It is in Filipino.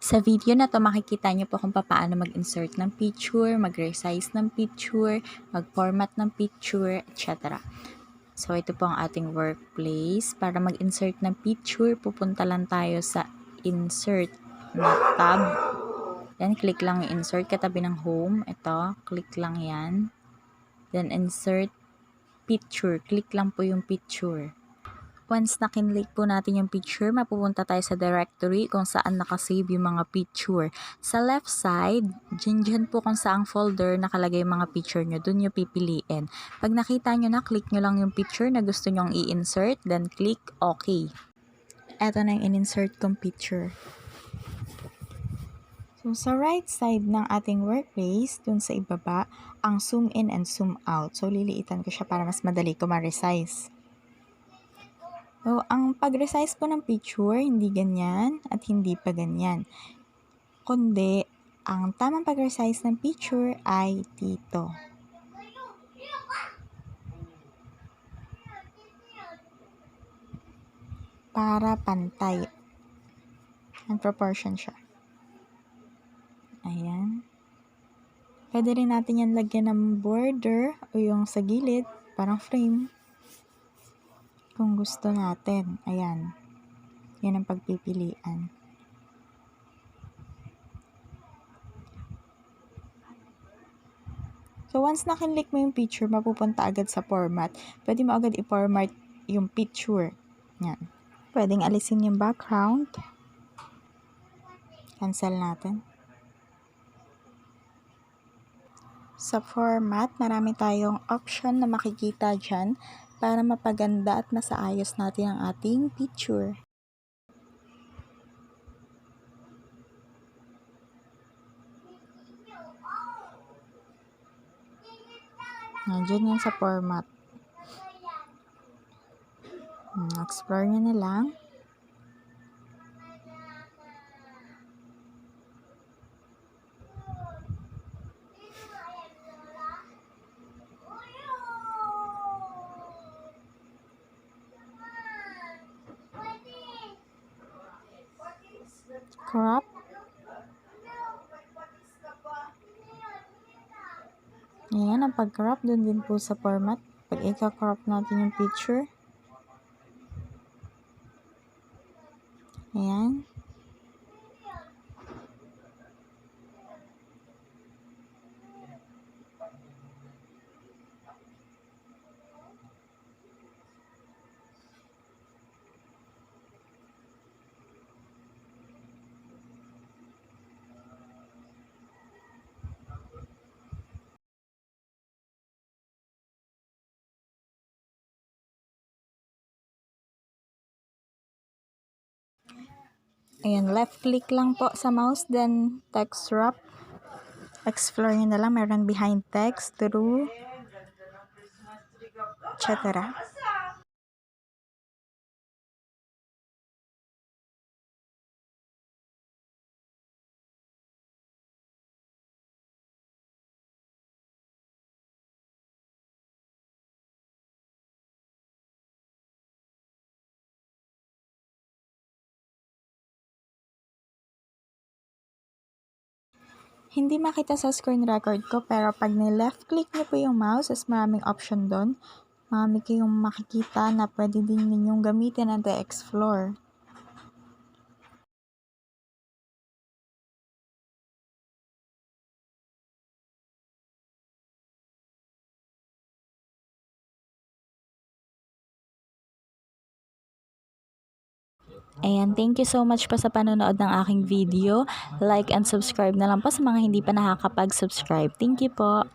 Sa video na to, makikita nyo po kung paano mag-insert ng picture, mag-resize ng picture, mag-format ng picture, etc. So, ito po ang ating workplace. Para mag-insert ng picture, pupunta lang tayo sa insert na tab. Then, click lang yung insert katabi ng home. Ito, click lang yan. Then, insert picture. Click lang po yung picture. Once na kinlik po natin yung picture, mapupunta tayo sa directory kung saan nakasave yung mga picture. Sa left side, dyan po kung saang folder nakalagay yung mga picture nyo, dun nyo pipiliin. Pag nakita nyo na, click nyo lang yung picture na gusto nyong i-insert, then click OK. Eto na yung in-insert kong picture. So, sa right side ng ating workplace, dun sa ibaba, ang zoom in and zoom out. So, liliitan ko siya para mas madali ko ma-resize. So, ang pag-resize po ng picture, hindi ganyan at hindi pa ganyan. Kundi, ang tamang pag-resize ng picture ay dito. Para pantay. Ang proportion siya. Ayan. Pwede rin natin yan lagyan ng border o yung sa gilid, parang frame. Kung gusto natin. Ayan. Yan ang pagpipilian. So, once nakinlik mo yung picture, mapupunta agad sa format. Pwede mo agad i-format yung picture. Yan. Pwedeng alisin yung background. Cancel natin. Sa format, marami tayong option na makikita dyan para mapaganda at masaayos natin ang ating picture. Nandiyan yan sa format. Explore nyo na lang. Crop. Ayan, ang pag-crop dun din po sa format. Pag i-crop natin yung picture. Ayan. Ayan, left click lang po sa mouse, then text wrap. Explore nyo na lang, meron behind text, through, etc. Hindi makita sa screen record ko, pero pag ni-left click nyo po yung mouse, is maraming option doon. Marami kayong makikita na pwede din ninyong gamitin at i-explore. Ayan, thank you so much po sa panonood ng aking video. Like and subscribe na lang po sa mga hindi pa nakakapag-subscribe. Thank you po.